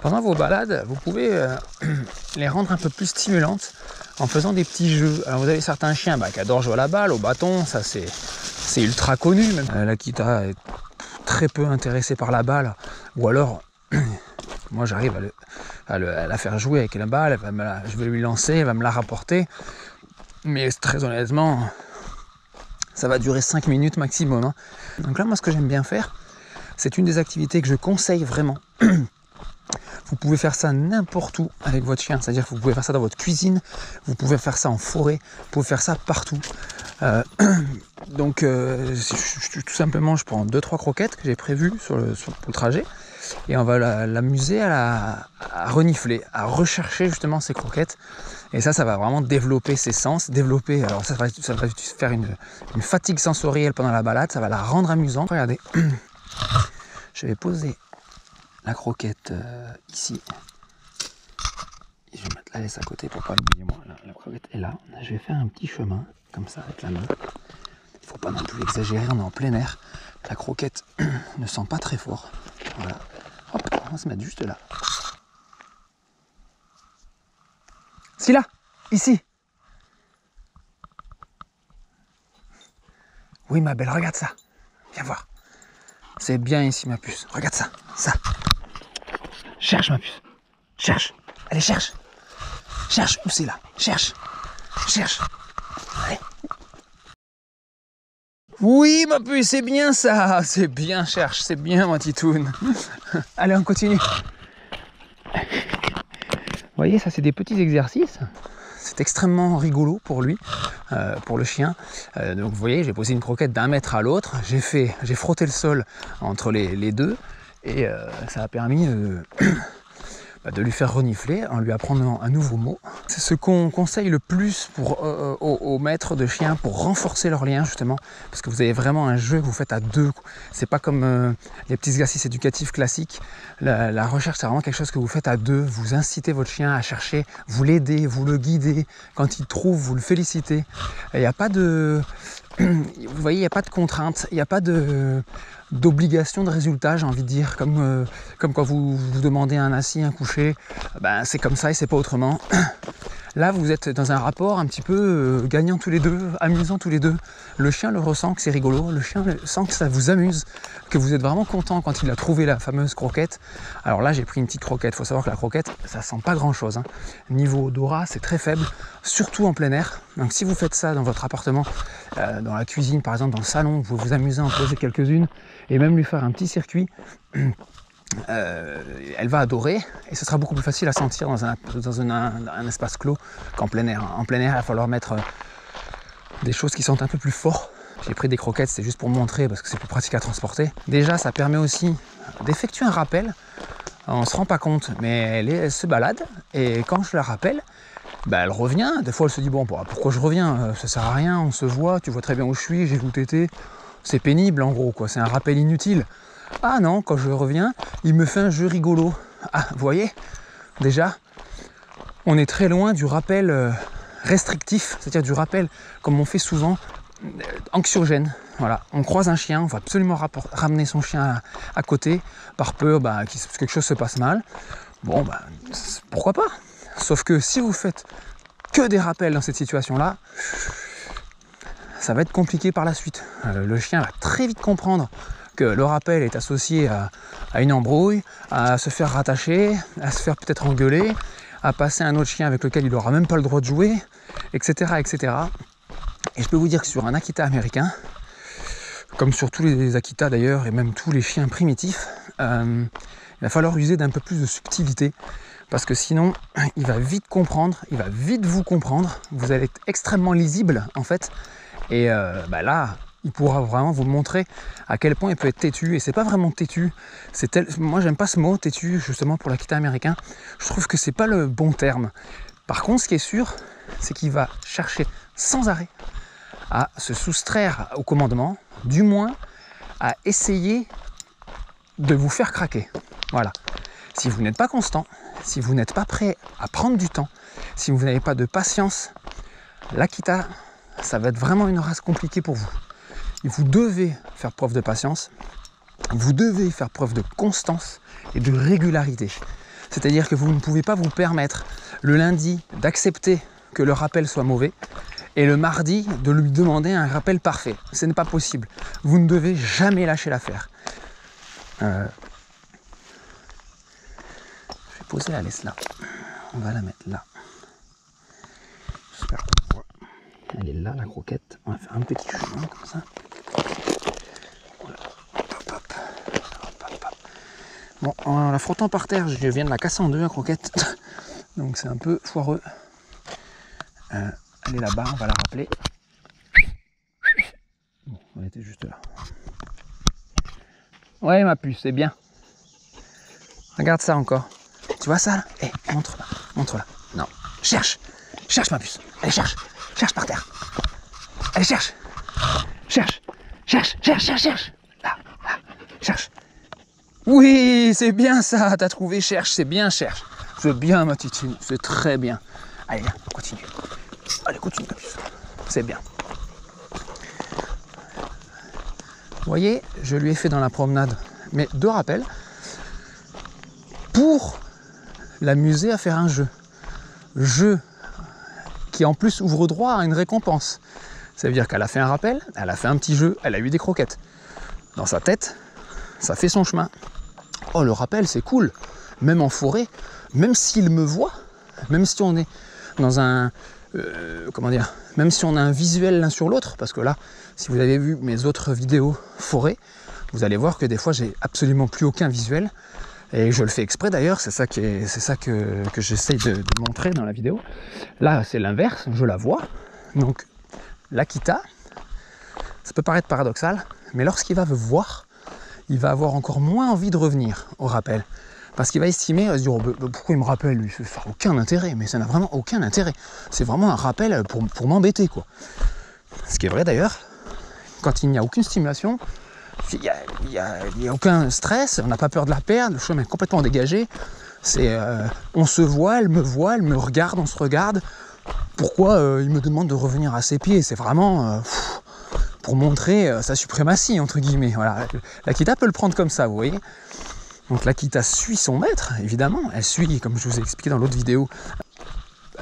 Pendant vos balades, vous pouvez les rendre un peu plus stimulantes en faisant des petits jeux. Alors vous avez certains chiens qui adorent jouer à la balle, au bâton, ça c'est ultra connu. L'Akita est très peu intéressée par la balle, ou alors moi j'arrive à la faire jouer avec la balle, je vais lui lancer, elle va me la rapporter, mais très honnêtement, ça va durer 5 minutes maximum. Hein. Donc là, moi ce que j'aime bien faire, c'est une des activités que je conseille vraiment. Vous pouvez faire ça n'importe où avec votre chien, c'est-à-dire que vous pouvez faire ça dans votre cuisine, vous pouvez faire ça en forêt, vous pouvez faire ça partout. Donc tout simplement, je prends 2-3 croquettes que j'ai prévues pour le trajet et on va l'amuser à renifler, à rechercher justement ces croquettes. Et ça va vraiment développer ses sens, alors ça va faire une fatigue sensorielle pendant la balade, ça va la rendre amusante. Regardez, je vais poser la croquette ici. Et je vais mettre la laisse à côté pour pas l'oublier. Moi, la croquette est là. Je vais faire un petit chemin comme ça avec la main. Il ne faut pas non plus exagérer, on est en plein air. La croquette ne sent pas très fort. Voilà. Hop, on va se mettre juste là. Si là, ici. Oui ma belle, regarde ça. Viens voir. C'est bien ici ma puce. Regarde ça, ça. Cherche ma puce. Cherche. Allez, cherche. Cherche. Où c'est là? Cherche. Cherche. Allez. Oui ma puce, c'est bien ça. C'est bien, cherche. C'est bien ma titoune. Allez, on continue. Vous voyez, ça c'est des petits exercices. C'est extrêmement rigolo pour lui, pour le chien. Donc vous voyez, j'ai posé une croquette d'1 mètre à l'autre. J'ai frotté le sol entre les deux. Et ça a permis de lui faire renifler en lui apprenant un nouveau mot. C'est ce qu'on conseille le plus aux maîtres de chiens pour renforcer leur lien justement, parce que vous avez vraiment un jeu que vous faites à deux. C'est pas comme les petits exercices éducatifs classiques. La recherche, c'est vraiment quelque chose que vous faites à deux. Vous incitez votre chien à chercher, vous l'aidez, vous le guidez. Quand il trouve, vous le félicitez. Il n'y a pas de... Vous voyez, il n'y a pas de contrainte, il n'y a pas d'obligation de résultat, j'ai envie de dire, comme quand vous demandez un assis, un coucher, c'est comme ça et c'est pas autrement. Là, vous êtes dans un rapport un petit peu gagnant tous les deux, amusant tous les deux. Le chien le ressent que c'est rigolo, le chien sent que ça vous amuse, que vous êtes vraiment content quand il a trouvé la fameuse croquette. Alors là, j'ai pris une petite croquette. Il faut savoir que la croquette, ça sent pas grand-chose. Hein. Niveau odorat, c'est très faible, surtout en plein air. Donc si vous faites ça dans votre appartement, dans la cuisine par exemple, dans le salon, vous vous amusez à en poser quelques-unes et même lui faire un petit circuit. Elle va adorer et ce sera beaucoup plus facile à sentir dans un espace clos qu'en plein air. En plein air, il va falloir mettre des choses qui sentent un peu plus fort. J'ai pris des croquettes, c'est juste pour montrer parce que c'est plus pratique à transporter. Déjà, ça permet aussi d'effectuer un rappel. On ne se rend pas compte, mais elle se balade et quand je la rappelle, elle revient. Des fois, elle se dit bon, pourquoi je reviens? Ça sert à rien, on se voit, tu vois très bien où je suis, j'ai tout été. C'est pénible en gros, quoi. C'est un rappel inutile. Ah non, quand je reviens, il me fait un jeu rigolo. Ah, vous voyez, déjà, on est très loin du rappel restrictif, c'est-à-dire du rappel, comme on fait souvent, anxiogène. Voilà, on croise un chien, on va absolument ramener son chien à côté, par peur que quelque chose se passe mal. Bon, pourquoi pas? Sauf que si vous faites que des rappels dans cette situation-là, ça va être compliqué par la suite. Le chien va très vite comprendre que le rappel est associé à une embrouille, à se faire rattacher, à se faire peut-être engueuler, à passer un autre chien avec lequel il n'aura même pas le droit de jouer, etc., etc. Et je peux vous dire que sur un Akita américain, comme sur tous les Akita d'ailleurs, et même tous les chiens primitifs, il va falloir user d'un peu plus de subtilité, parce que sinon, il va vite comprendre, il va vite vous comprendre, vous allez être extrêmement lisible en fait, et là, il pourra vraiment vous montrer à quel point il peut être têtu. Et c'est pas vraiment têtu. Moi, j'aime pas ce mot têtu, justement, pour l'Akita américain. Je trouve que c'est pas le bon terme. Par contre, ce qui est sûr, c'est qu'il va chercher sans arrêt à se soustraire au commandement, du moins à essayer de vous faire craquer. Voilà. Si vous n'êtes pas constant, si vous n'êtes pas prêt à prendre du temps, si vous n'avez pas de patience, l'Akita, ça va être vraiment une race compliquée pour vous. Vous devez faire preuve de patience Vous devez faire preuve de constance et de régularité. C'est-à-dire que vous ne pouvez pas vous permettre le lundi d'accepter que le rappel soit mauvais et le mardi de lui demander un rappel parfait. Ce n'est pas possible. Vous ne devez jamais lâcher l'affaire. Je vais poser la laisse là. On va la mettre là. J'espère qu'on voit. Elle est là, la croquette. On va faire un petit chemin comme ça. Voilà. Hop, hop. Hop, hop, hop. Bon, en la frottant par terre, je viens de la casser en deux, la croquette. Donc c'est un peu foireux. Elle est là-bas, on va la rappeler. Bon, elle était juste là. Ouais, ma puce, c'est bien. Regarde ça encore. Tu vois ça là? Eh, montre-la, montre-la. Non, cherche, cherche ma puce. Allez, cherche, cherche par terre. Allez, cherche, cherche, cherche, cherche, cherche, cherche. Là, là, cherche. Oui, c'est bien ça, t'as trouvé, cherche, c'est bien, cherche. C'est bien ma titine, c'est très bien. Allez, viens, continue. Allez, continue ma puce. C'est bien. Vous voyez, je lui ai fait dans la promenade, mais 2 rappels pour l'amuser à faire un jeu. Jeu qui en plus ouvre droit à une récompense. Ça veut dire qu'elle a fait un rappel, elle a fait un petit jeu, elle a eu des croquettes. Dans sa tête, ça fait son chemin. Oh, le rappel, c'est cool. Même en forêt, même s'il me voit, même si on est dans un... comment dire, même si on a un visuel l'un sur l'autre, parce que là, si vous avez vu mes autres vidéos forêt, vous allez voir que des fois j'ai absolument plus aucun visuel, et je le fais exprès d'ailleurs, c'est ça que j'essaye de montrer dans la vidéo. Là c'est l'inverse, je la vois, donc l'Akita, ça peut paraître paradoxal, mais lorsqu'il va me voir, il va avoir encore moins envie de revenir au rappel. Parce qu'il va estimer, il va se dire, oh, pourquoi il me rappelle lui? Ça n'a aucun intérêt, mais ça n'a vraiment aucun intérêt. C'est vraiment un rappel pour m'embêter, quoi. Ce qui est vrai d'ailleurs, quand il n'y a aucune stimulation, il n'y a aucun stress, on n'a pas peur de la perdre, le chemin est complètement dégagé. On se voit, elle me regarde, on se regarde. Pourquoi il me demande de revenir à ses pieds? C'est vraiment pour montrer sa suprématie, entre guillemets. Voilà. L'Akita peut le prendre comme ça, vous voyez. Donc l'Akita suit son maître, évidemment. Elle suit, comme je vous ai expliqué dans l'autre vidéo,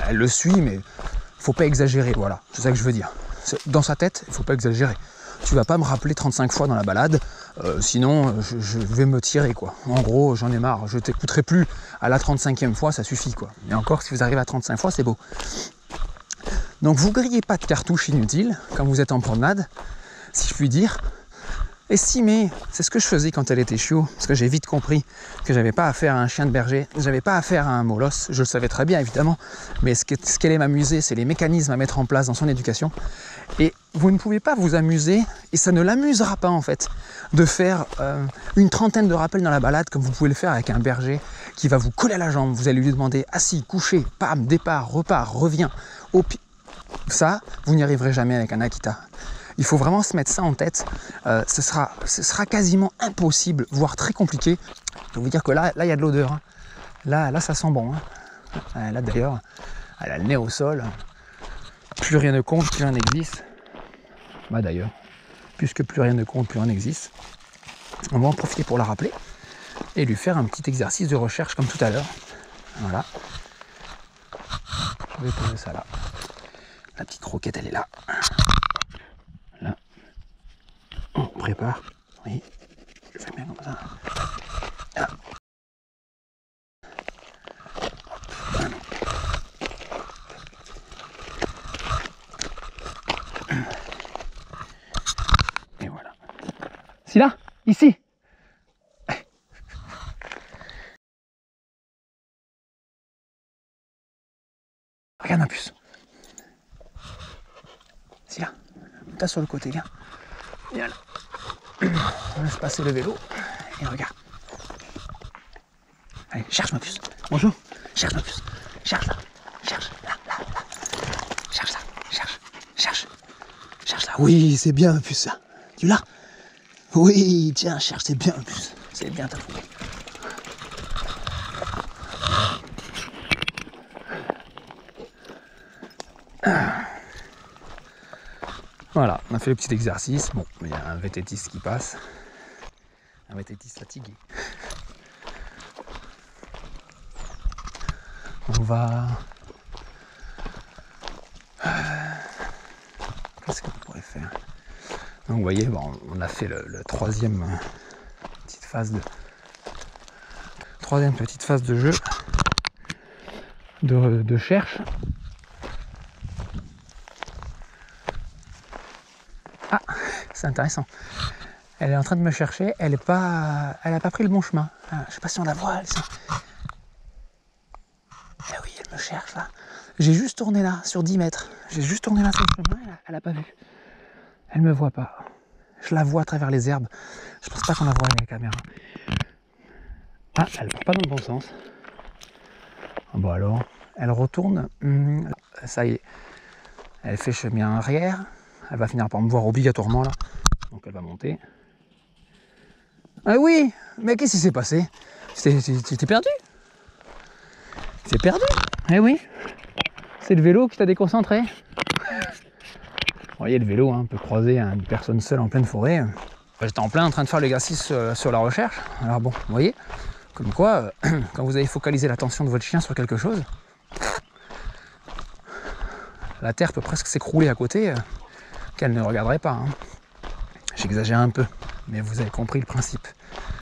elle le suit, mais il ne faut pas exagérer, voilà. C'est ça que je veux dire. Dans sa tête, il ne faut pas exagérer. Tu vas pas me rappeler 35 fois dans la balade, sinon je vais me tirer, quoi. En gros, j'en ai marre, je t'écouterai plus à la 35e fois, ça suffit, quoi. Et encore, si vous arrivez à 35 fois, c'est beau. Donc vous grillez pas de cartouches inutiles quand vous êtes en promenade, si je puis dire. Estimez, c'est ce que je faisais quand elle était chiot, parce que j'ai vite compris que j'avais pas affaire à un chien de berger, j'avais pas affaire à un molosse, je le savais très bien évidemment, mais ce qui allait m'amuser, c'est les mécanismes à mettre en place dans son éducation. Et vous ne pouvez pas vous amuser, et ça ne l'amusera pas en fait, de faire une trentaine de rappels dans la balade, comme vous pouvez le faire avec un berger qui va vous coller à la jambe, vous allez lui demander assis, couché, pam, départ, repart, revient, ça, vous n'y arriverez jamais avec un Akita. Il faut vraiment se mettre ça en tête. Ce sera quasiment impossible, voire très compliqué. Je vais vous dire que là, il y a de l'odeur. Hein. Là, ça sent bon. Hein. Là, d'ailleurs, elle a le nez au sol. Plus rien ne compte, plus rien n'existe. Bah d'ailleurs, puisque plus rien ne compte, plus rien n'existe. On va en profiter pour la rappeler et lui faire un petit exercice de recherche comme tout à l'heure. Voilà. Je vais poser ça là. La petite croquette, elle est là. Là. On prépare. Oui. Je fais bien comme ça. Là. Et voilà. C'est là, ici. Regarde ma puce. C'est là. T'as sur le côté, viens. Viens là. On laisse passer le vélo. Et regarde. Allez, cherche ma puce. Bonjour. Cherche ma puce. Cherche là. Cherche là, là, là. Cherche là. Cherche. Cherche. Cherche là. Oui, c'est bien ma puce ça. Tu l'as? Oui, tiens, cherche, c'est bien ma puce. C'est bien, t'as trouvé. Voilà, on a fait le petit exercice. Bon, il y a un vététiste qui passe. Ah mais t'es fatigué. On va... Qu'est-ce qu'on pourrait faire? Donc vous voyez, bon, on a fait le troisième petite phase de jeu de cherche. Ah, c'est intéressant. Elle est en train de me chercher, elle n'a pas pris le bon chemin. Ah, je sais pas si on la voit. Eh oui, elle me cherche là. J'ai juste tourné là, sur 10 mètres. J'ai juste tourné là sur le chemin, elle n'a pas vu. Elle me voit pas. Je la vois à travers les herbes. Je pense pas qu'on la voit avec la caméra. Ah, elle part pas dans le bon sens. Bon alors, elle retourne. Ça y est. Elle fait chemin arrière. Elle va finir par me voir obligatoirement là. Donc elle va monter. Ah oui, mais qu'est-ce qui s'est passé? T'es perdu? T'es perdu? Eh oui. C'est le vélo qui t'a déconcentré. Vous voyez, le vélo peut croiser une personne seule en pleine forêt. J'étais en plein en train de faire l'exercice sur la recherche. Alors bon, vous voyez, comme quoi, quand vous avez focalisé l'attention de votre chien sur quelque chose, la terre peut presque s'écrouler à côté, qu'elle ne regarderait pas. J'exagère un peu, mais vous avez compris le principe.